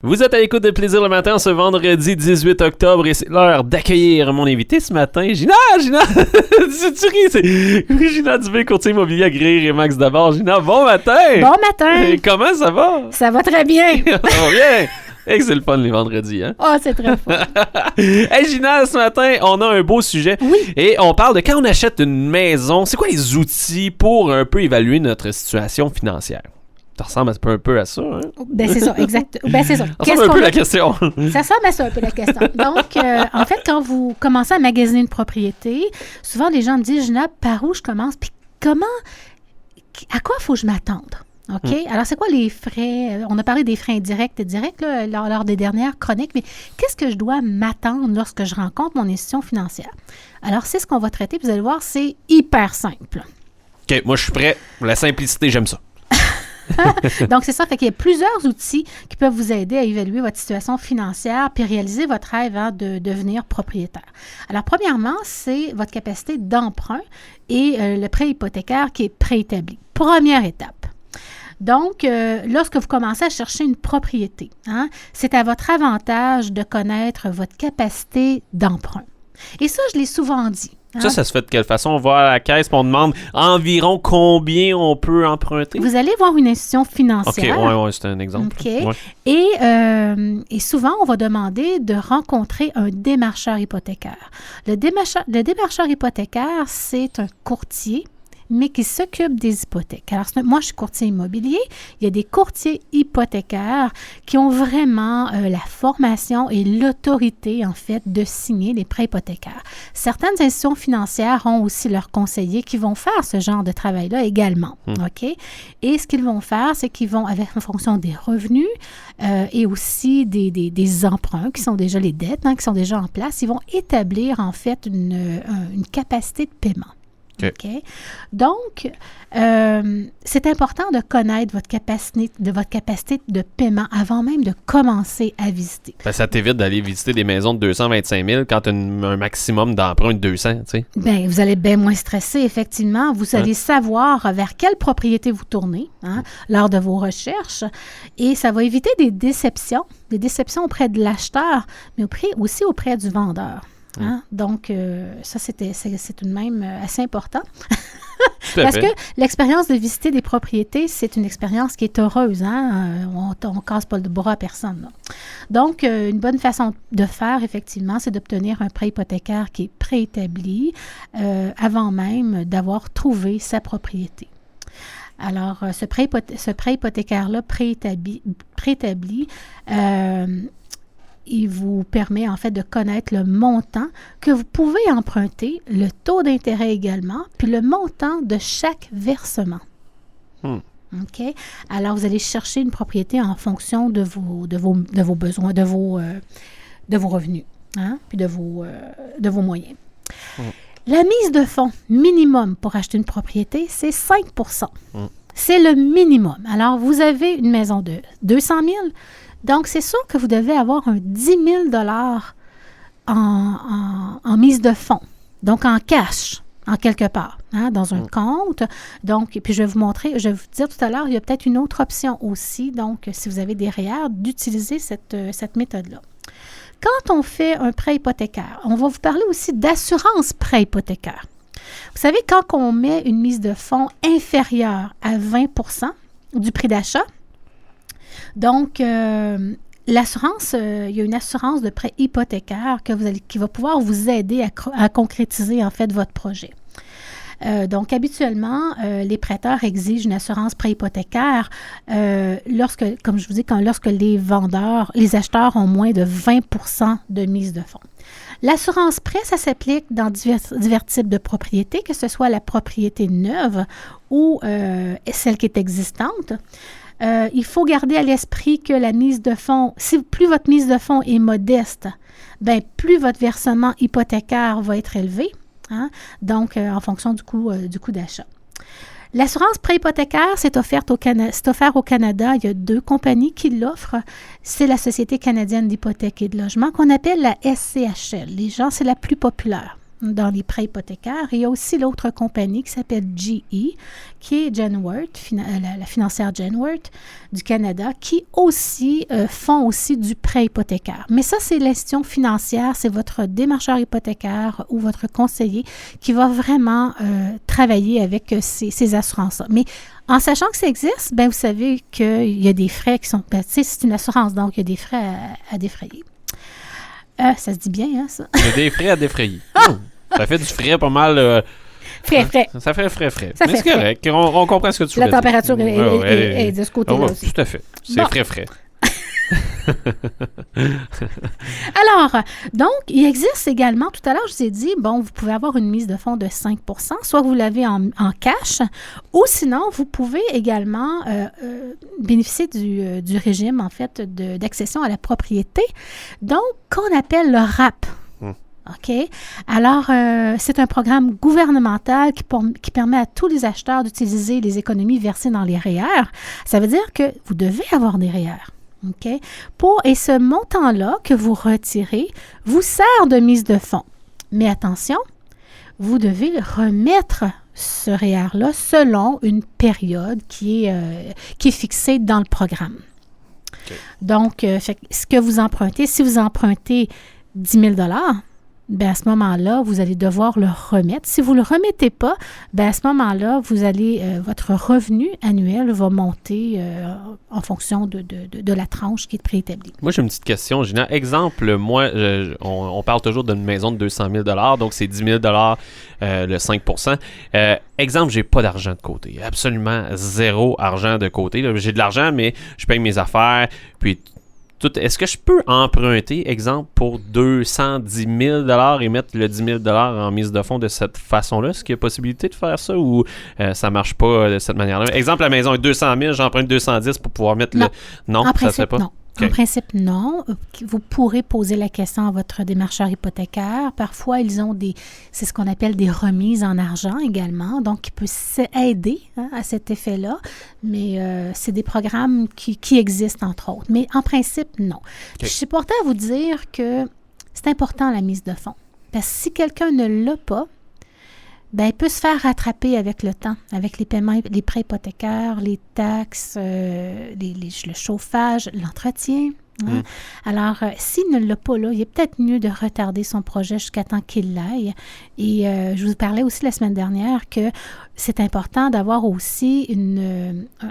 Vous êtes à l'écoute de Plaisir le matin ce vendredi 18 octobre et c'est l'heure d'accueillir mon invité ce matin, Gina, tu ris, c'est Gina Dubé, courtier immobilier agréé et Max d'abord. Gina, bon matin! Bon matin! Et comment ça va? Ça va très bien! Ça va bien! Hey, c'est le fun les vendredis, hein? Oh, c'est très fun! Hey Gina, ce matin, on a un beau sujet. Oui! Et on parle de quand on achète une maison, c'est quoi les outils pour un peu évaluer notre situation financière? Ça ressemble un peu à ça, hein? Ben, c'est ça, exact. Ben, c'est ça. Ça ressemble un peu à la question. Ça ressemble à ça un peu la question. Donc, en fait, quand vous commencez à magasiner une propriété, souvent les gens me disent, Gina, par où je commence? Puis à quoi il faut que je m'attende? OK? Alors, c'est quoi les frais? On a parlé des frais indirects et directs là, lors des dernières chroniques, mais qu'est-ce que je dois m'attendre lorsque je rencontre mon institution financière? Alors, c'est ce qu'on va traiter, puis vous allez voir, c'est hyper simple. OK, moi, je suis prêt. La simplicité, j'aime ça. Donc, c'est ça. Fait qu'il y a plusieurs outils qui peuvent vous aider à évaluer votre situation financière puis réaliser votre rêve de devenir propriétaire. Alors, premièrement, c'est votre capacité d'emprunt et le prêt hypothécaire qui est préétabli. Première étape. Donc, lorsque vous commencez à chercher une propriété, c'est à votre avantage de connaître votre capacité d'emprunt. Et ça, je l'ai souvent dit. Ça se fait de quelle façon? On va à la caisse et on demande environ combien on peut emprunter? Vous allez voir une institution financière. OK, ouais, c'est un exemple. OK. Ouais. Et souvent, on va demander de rencontrer un démarcheur hypothécaire. Le démarcheur hypothécaire, c'est un courtier, mais qui s'occupe des hypothèques. Alors, moi, je suis courtier immobilier. Il y a des courtiers hypothécaires qui ont vraiment la formation et l'autorité, en fait, de signer les prêts hypothécaires. Certaines institutions financières ont aussi leurs conseillers qui vont faire ce genre de travail-là également. OK? Et ce qu'ils vont faire, c'est qu'ils vont, en fonction des revenus et aussi des emprunts, qui sont déjà les dettes, qui sont déjà en place, ils vont établir, en fait, une capacité de paiement. Okay. Donc, c'est important de connaître votre capacité de paiement avant même de commencer à visiter. Ben, ça t'évite d'aller visiter des maisons de 225 000 quand tu as un maximum d'emprunt de 200, tu sais. Bien, vous allez bien moins stresser, effectivement. Vous allez savoir vers quelle propriété vous tournez lors de vos recherches et ça va éviter des déceptions auprès de l'acheteur, mais aussi auprès du vendeur. Donc, ça, c'est tout de même assez important. Parce que l'expérience de visiter des propriétés, c'est une expérience qui est heureuse. On ne casse pas le bras à personne. Là. Donc, une bonne façon de faire, effectivement, c'est d'obtenir un prêt hypothécaire qui est préétabli avant même d'avoir trouvé sa propriété. Alors, ce prêt hypothécaire-là préétabli il vous permet en fait de connaître le montant que vous pouvez emprunter, le taux d'intérêt également, puis le montant de chaque versement. OK? Alors, vous allez chercher une propriété en fonction de vos besoins, de vos revenus, puis de vos moyens. La mise de fonds minimum pour acheter une propriété, c'est 5 %. C'est le minimum. Alors, vous avez une maison de 200 000 $. Donc, c'est sûr que vous devez avoir un 10 000 $ en mise de fonds, donc en cash, en quelque part, dans un compte. Donc, et puis je vais vous dire tout à l'heure, il y a peut-être une autre option aussi, donc si vous avez des REER, d'utiliser cette méthode-là. Quand on fait un prêt hypothécaire, on va vous parler aussi d'assurance prêt hypothécaire. Vous savez, quand on met une mise de fonds inférieure à 20 % du prix d'achat, donc, l'assurance, il y a une assurance de prêt hypothécaire qui va pouvoir vous aider à concrétiser, en fait, votre projet. Donc, habituellement, les prêteurs exigent une assurance prêt hypothécaire lorsque les acheteurs ont moins de 20 % de mise de fonds. L'assurance prêt, ça s'applique dans divers types de propriétés, que ce soit la propriété neuve ou celle qui est existante. Il faut garder à l'esprit que la mise de fonds, plus votre mise de fonds est modeste, bien, plus votre versement hypothécaire va être élevé, donc en fonction du coût d'achat. L'assurance prêt hypothécaire, c'est offert au Canada. Il y a 2 compagnies qui l'offrent. C'est la Société canadienne d'hypothèques et de logement qu'on appelle la SCHL. Les gens, c'est la plus populaire. dans les prêts hypothécaires. Et il y a aussi l'autre compagnie qui s'appelle GE, qui est Genworth, la financière Genworth du Canada, qui aussi font aussi du prêt hypothécaire. Mais ça, c'est l'institution financière, c'est votre démarcheur hypothécaire ou votre conseiller qui va vraiment travailler avec ces assurances-là. Mais en sachant que ça existe, ben vous savez qu'il y a des frais qui sont... Ben, tu sais, c'est une assurance, donc il y a des frais à défrayer. Ça se dit bien, hein, ça? Il y a des frais à défrayer. Ça fait du frais pas mal... Frais. Ça fait frais. Ça mais fait c'est correct. On comprend ce que tu veux dire. La température est de ce côté-là aussi. Tout à fait. C'est frais. Alors, donc, il existe également, tout à l'heure, je vous ai dit, bon, vous pouvez avoir une mise de fonds de 5 %, soit vous l'avez en cash, ou sinon, vous pouvez également bénéficier du régime, en fait, d'accession à la propriété, donc, qu'on appelle le RAP. OK? Alors, c'est un programme gouvernemental qui permet à tous les acheteurs d'utiliser les économies versées dans les REER. Ça veut dire que vous devez avoir des REER. OK? Et ce montant-là que vous retirez vous sert de mise de fonds. Mais attention, vous devez remettre ce REER-là selon une période qui est fixée dans le programme. Okay. Donc, ce que vous empruntez, si vous empruntez 10 000 $, ben à ce moment-là, vous allez devoir le remettre. Si vous ne le remettez pas, ben à ce moment-là, vous allez votre revenu annuel va monter en fonction de la tranche qui est préétablie. Moi, j'ai une petite question, Gina. Exemple, moi, on parle toujours d'une maison de 200 000 $, donc c'est 10 000 $ le 5 %. Exemple, j'ai pas d'argent de côté. Absolument zéro argent de côté. Là, j'ai de l'argent, mais je paye mes affaires, puis... Est-ce que je peux emprunter, exemple, pour 210 000 $ et mettre le 10 000 $ en mise de fonds de cette façon-là? Est-ce qu'il y a possibilité de faire ça ou ça ne marche pas de cette manière-là? Exemple, la maison est 200 000, j'emprunte 210 pour pouvoir mettre non. Non, en ça ne se fait pas? Non. Okay. En principe, non. Vous pourrez poser la question à votre démarcheur hypothécaire. Parfois, ils ont c'est ce qu'on appelle des remises en argent également, donc qui peut aider à cet effet-là. Mais c'est des programmes qui existent, entre autres. Mais en principe, non. Okay. Je suis portée à vous dire que c'est important, la mise de fonds. Parce que si quelqu'un ne l'a pas, ben, il peut se faire rattraper avec le temps, avec les paiements, les prêts hypothécaires, les taxes, le chauffage, l'entretien. Hein? Alors, s'il ne l'a pas là, il est peut-être mieux de retarder son projet jusqu'à temps qu'il l'aille. Et je vous parlais aussi la semaine dernière que c'est important d'avoir aussi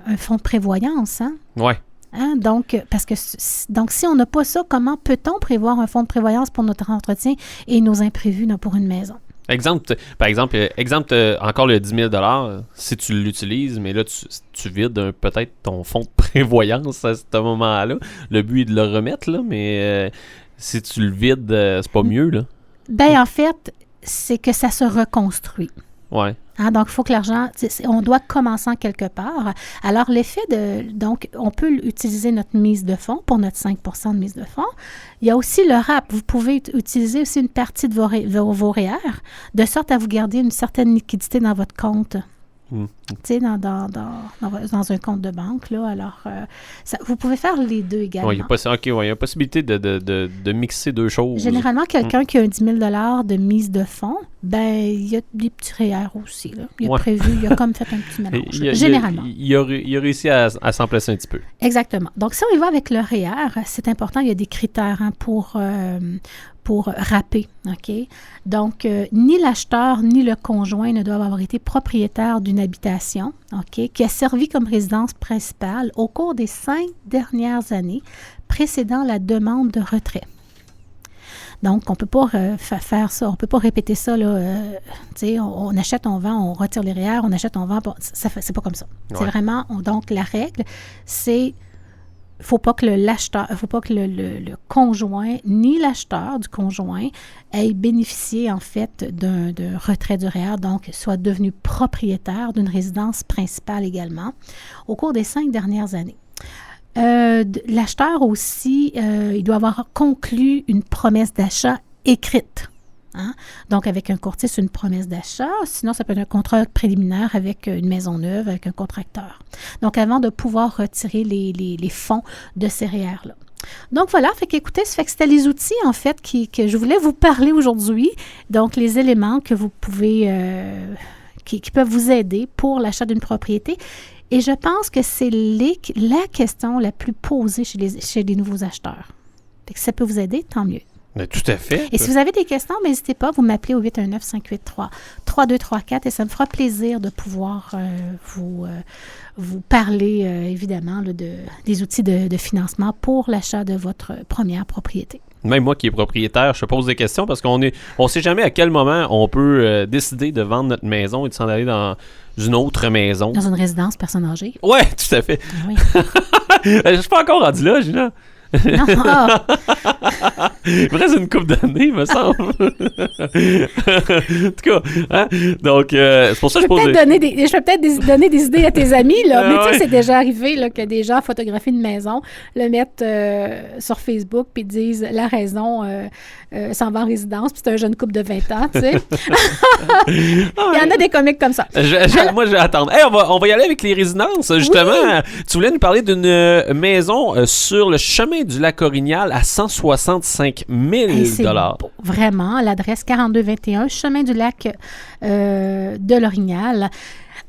un fonds de prévoyance. Hein? Oui. Hein? Donc, si on n'a pas ça, comment peut-on prévoir un fonds de prévoyance pour notre entretien et nos imprévus pour une maison? Par exemple, encore le 10 000 $, si tu l'utilises, mais là, tu vides peut-être ton fonds de prévoyance à ce moment-là. Le but est de le remettre, là, mais si tu le vides, c'est pas mieux, là. Ben, en fait, c'est que ça se reconstruit. Ouais. Hein, donc, il faut que l'argent, on doit commencer en quelque part. Alors, donc, on peut utiliser notre mise de fonds pour notre 5 % de mise de fonds. Il y a aussi le RAP. Vous pouvez utiliser aussi une partie de vos REER, de sorte à vous garder une certaine liquidité dans votre compte. Tu sais, dans un compte de banque, là. Alors, vous pouvez faire les deux également. Oui, il y a possibilité de mixer deux choses. Généralement, quelqu'un qui a un 10 000 $ de mise de fonds, ben, il y a des petits REER aussi, là. Il a prévu, il a comme fait un petit mélange, généralement. Il a réussi à s'en placer un petit peu. Exactement. Donc, si on y va avec le REER, c'est important, il y a des critères pour rapper, OK? Donc, ni l'acheteur ni le conjoint ne doivent avoir été propriétaires d'une habitation, OK, qui a servi comme résidence principale au cours des 5 dernières années précédant la demande de retrait. Donc, on ne peut pas faire ça, on ne peut pas répéter ça, là, tu sais, on achète, on vend, on retire les REER, on achète, on vend, c'est pas comme ça. Ouais. C'est vraiment, donc la règle, c'est il ne faut pas que le conjoint ni l'acheteur du conjoint ait bénéficié en fait d'un retrait du REER, donc soit devenu propriétaire d'une résidence principale également au cours des 5 dernières années. L'acheteur aussi, il doit avoir conclu une promesse d'achat écrite. Hein? Donc, avec un courtier, c'est une promesse d'achat. Sinon, ça peut être un contrat préliminaire avec une maison neuve, avec un contracteur. Donc, avant de pouvoir retirer les fonds de ces REER-là. Donc voilà, fait qu'écoutez, ça fait que c'était les outils en fait que je voulais vous parler aujourd'hui. Donc les éléments que vous pouvez, qui peuvent vous aider pour l'achat d'une propriété. Et je pense que c'est la question la plus posée chez les nouveaux acheteurs. Fait que ça peut vous aider, tant mieux. Mais tout à fait. Et si vous avez des questions, n'hésitez pas, vous m'appelez au 819-583-3234 et ça me fera plaisir de pouvoir vous parler, évidemment, là, des outils de financement pour l'achat de votre première propriété. Même moi qui est propriétaire, je te pose des questions parce qu'on sait jamais à quel moment on peut décider de vendre notre maison et de s'en aller dans une autre maison. Dans une résidence personne âgée. Ouais, tout à fait. Oui. Je suis pas encore rendu là, Gina. Non, Il me reste une couple d'années, me semble. En tout cas, hein? Donc, c'est pour ça que je pose je vais peut-être donner des idées à tes amis, là. Mais tu sais, c'est déjà arrivé là, que des gens photographient une maison, le mettent sur Facebook, puis disent la raison s'en va en résidence, puis c'est un jeune couple de 20 ans, tu sais. Il y en a des comiques comme ça. Moi, je vais attendre. Hey, on va y aller avec les résidences. Justement, oui. Tu voulais nous parler d'une maison sur le chemin du lac Orignal à 165 000 $. Beau, vraiment, l'adresse 4221, chemin du lac de l'Orignal.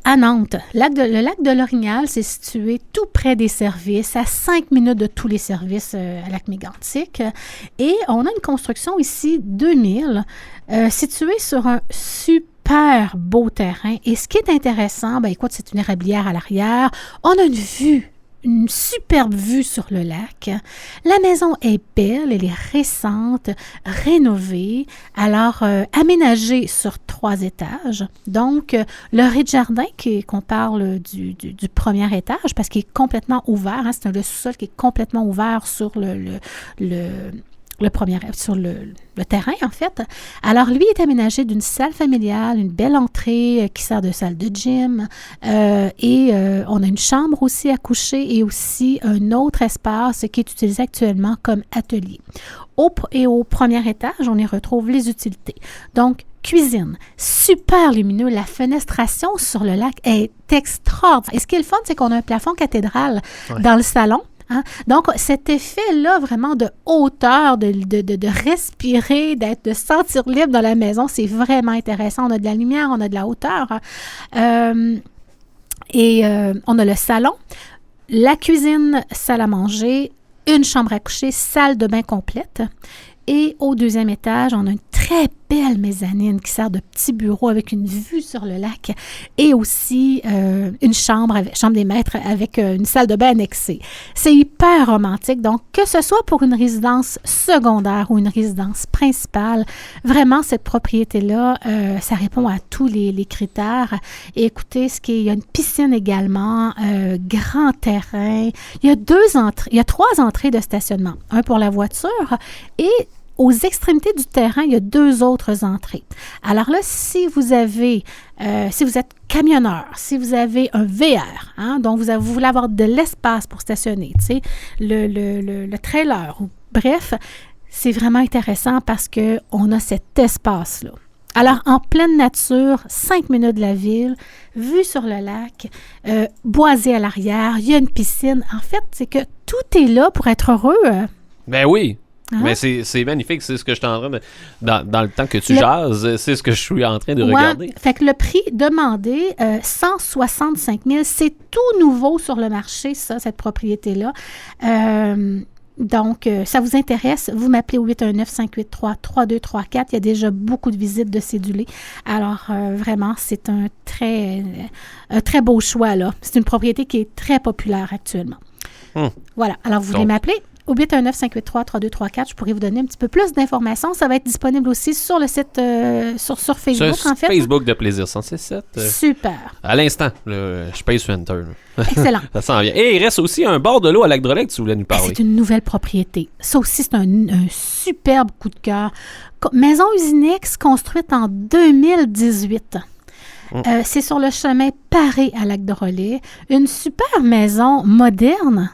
À Nantes, le lac de l'Orignal, c'est situé tout près des services, à 5 minutes de tous les services à Lac-Mégantic. Et on a une construction ici, 2000, située sur un super beau terrain. Et ce qui est intéressant, ben écoute, c'est une érablière à l'arrière. On a une superbe vue sur le lac. La maison est belle, elle est récente, rénovée, alors aménagée sur 3 étages. Donc, le rez-de-jardin, qu'on parle du premier étage, parce qu'il est complètement ouvert, hein, c'est le sous-sol qui est complètement ouvert sur sur le terrain, en fait. Alors, lui est aménagé d'une salle familiale, une belle entrée qui sert de salle de gym. Et on a une chambre aussi à coucher et aussi un autre espace qui est utilisé actuellement comme atelier. Au premier étage, on y retrouve les utilités. Donc, cuisine, super lumineux. La fenestration sur le lac est extraordinaire. Et ce qui est le fun, c'est qu'on a un plafond cathédrale dans le salon. Hein? Donc, cet effet-là, vraiment de hauteur, de respirer, de sentir libre dans la maison, c'est vraiment intéressant. On a de la lumière, on a de la hauteur. On a le salon, la cuisine, salle à manger, une chambre à coucher, salle de bain complète. Et au 2e étage, on a une très belle mezzanine qui sert de petit bureau avec une vue sur le lac et aussi une chambre des maîtres avec une salle de bain annexée. C'est hyper romantique. Donc, que ce soit pour une résidence secondaire ou une résidence principale, vraiment, cette propriété-là, ça répond à tous les critères. Et écoutez, il y a une piscine également, grand terrain. Il y a 3 entrées de stationnement. Un pour la voiture et aux extrémités du terrain, il y a 2 autres entrées. Alors là, si vous êtes camionneur, si vous avez un VR, hein, donc vous voulez avoir de l'espace pour stationner, tu sais, le trailer, bref, c'est vraiment intéressant parce qu'on a cet espace-là. Alors, en pleine nature, 5 minutes de la ville, vue sur le lac, boisé à l'arrière, il y a une piscine. En fait, c'est que tout est là pour être heureux. Ben oui. Hein? Mais c'est magnifique, c'est ce que je suis en train de... Dans le temps que tu jases, c'est ce que je suis en train de regarder. Fait que le prix demandé, 165 000, c'est tout nouveau sur le marché, ça, cette propriété-là. Donc, ça vous intéresse, vous m'appelez au 819-583-3234. Il y a déjà beaucoup de visites de cédulés. Alors, vraiment, c'est un très beau choix, là. C'est une propriété qui est très populaire actuellement. Voilà. Alors, vous voulez m'appeler? Au 819-583-3234, je pourrais vous donner un petit peu plus d'informations. Ça va être disponible aussi sur le site, sur Facebook, en fait. Facebook de Plaisir 167. Super. À l'instant, je paye sur Enter. Excellent. Ça s'en vient. Et il reste aussi un bord de l'eau à Lac-Drolec que tu voulais nous parler. C'est une nouvelle propriété. Ça aussi, c'est un superbe coup de cœur. Maison Usinex construite en 2018. C'est sur le chemin Paré à Lac-Drolec. Une super maison moderne.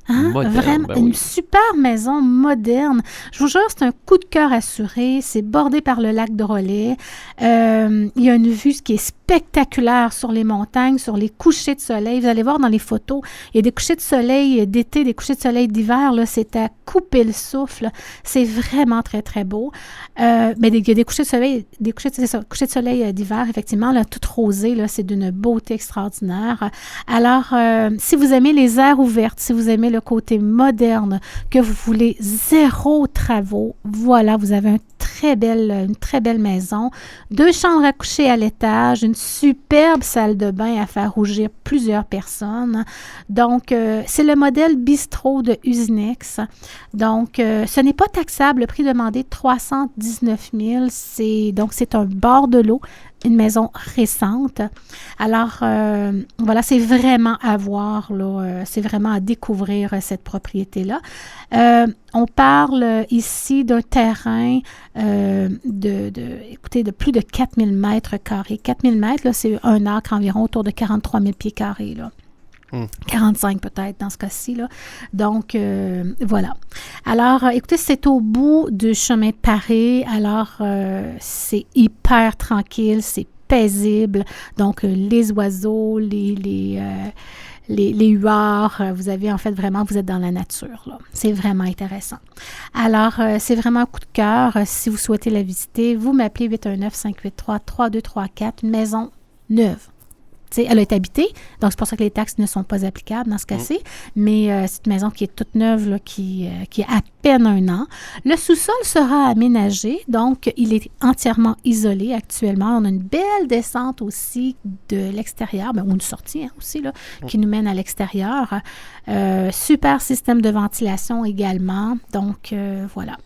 Hein? Moderne, Vraiment, ben une oui. super maison moderne. Je vous jure, c'est un coup de cœur assuré. C'est bordé par le lac Drolet. Il y a une vue qui est spectaculaire sur les montagnes, sur les couchers de soleil. Vous allez voir dans les photos, il y a des couchers de soleil d'été, des couchers de soleil d'hiver. Là, c'est à couper le souffle. C'est vraiment très, très beau. Mais il y a des couchers de soleil, couchers de soleil d'hiver, effectivement, là, tout rosé. Là, c'est d'une beauté extraordinaire. Alors, si vous aimez les aires ouvertes, si vous aimez le côté moderne, que vous voulez zéro travaux, voilà, vous avez une très belle maison. 2 chambres à coucher à l'étage, une superbe salle de bain à faire rougir plusieurs personnes. Donc, c'est le modèle bistrot de Usinex. Donc, ce n'est pas taxable. Le prix demandé, 319 000. C'est un bord de l'eau. Une maison récente. Alors, voilà, c'est vraiment à voir, là, c'est vraiment à découvrir cette propriété-là. On parle ici d'un terrain écoutez, de plus de 4000 mètres carrés. 4000 mètres, là, c'est un acre environ autour de 43 000 pieds carrés, là. 45 peut-être dans ce cas-ci, là. Donc, voilà. Alors, écoutez, c'est au bout du chemin Paré. Alors, c'est hyper tranquille, c'est paisible. Donc, les oiseaux, les huards, vous avez en fait vraiment, vous êtes dans la nature, là. C'est vraiment intéressant. Alors, c'est vraiment un coup de cœur. Si vous souhaitez la visiter, vous m'appelez 819-583-3234, une maison neuve. T'sais, elle a été habitée, donc c'est pour ça que les taxes ne sont pas applicables dans ce cas-ci. Mais c'est une maison qui est toute neuve, là, qui a à peine 1 an. Le sous-sol sera aménagé, donc il est entièrement isolé actuellement. On a une belle descente aussi de l'extérieur, ou une sortie aussi, là, qui nous mène à l'extérieur. Super système de ventilation également. Donc, voilà.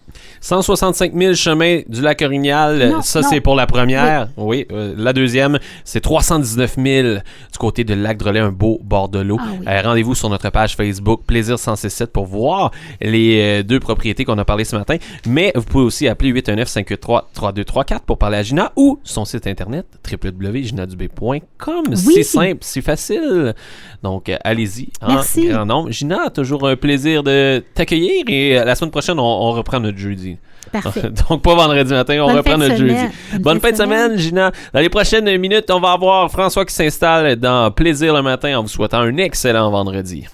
165 000 chemin du lac Orignal, ça c'est pour la première. Oui, la deuxième, c'est 319 000 du côté de lac Drolet, un beau bord de l'eau. Rendez-vous sur notre page Facebook Plaisir 167 pour voir les 2 propriétés qu'on a parlé ce matin. Mais vous pouvez aussi appeler 819-583-3234 pour parler à Gina ou son site internet www.ginadubé.com. Oui. C'est simple, c'est facile. Donc, allez-y en Merci. grand nombre. Gina, toujours un plaisir de t'accueillir et la semaine prochaine, on reprend notre jeudi. Parfait. Donc, pas vendredi matin, on reprend notre jeudi. Bonne fin de semaine, Gina. Dans les prochaines minutes, on va avoir François qui s'installe dans Plaisir le matin en vous souhaitant un excellent vendredi.